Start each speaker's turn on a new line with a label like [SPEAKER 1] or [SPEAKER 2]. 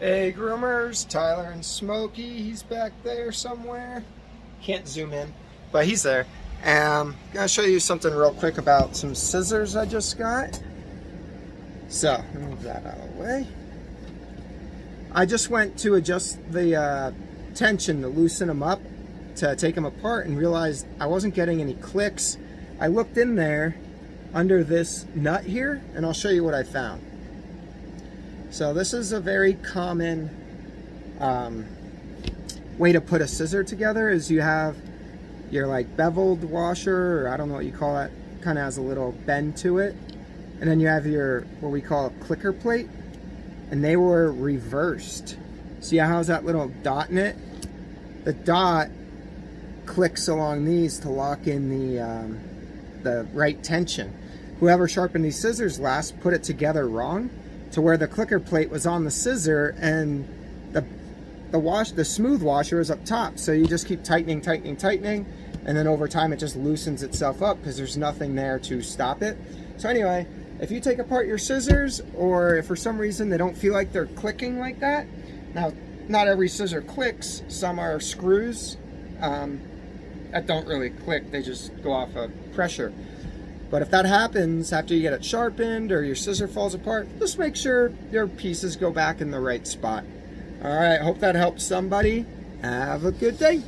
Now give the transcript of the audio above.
[SPEAKER 1] Hey groomers, Tyler and Smokey, he's back there somewhere. Can't zoom in, but he's there. I'm gonna show you something real quick about some scissors I just got. So, move that out of the way. I just went to adjust the tension to loosen them up, to take them apart, and realized I wasn't getting any clicks. I looked in there under this nut here, and I'll show you what I found. So this is a very common way to put a scissor together, is you have your like beveled washer, or I don't know what you call it, kind of has a little bend to it, and then you have your what we call a clicker plate, and they were reversed. See how has that little dot in it? The dot clicks along these to lock in the right tension. Whoever sharpened these scissors last put it together wrong, to where the clicker plate was on the scissor and the smooth washer is up top. So you just keep tightening, and then over time it just loosens itself up because there's nothing there to stop it. So anyway, if you take apart your scissors, or if for some reason they don't feel like they're clicking like that, now not every scissor clicks, some are screws that don't really click, they just go off of pressure. But if that happens after you get it sharpened or your scissor falls apart, just make sure your pieces go back in the right spot. All right, hope that helps somebody. Have a good day.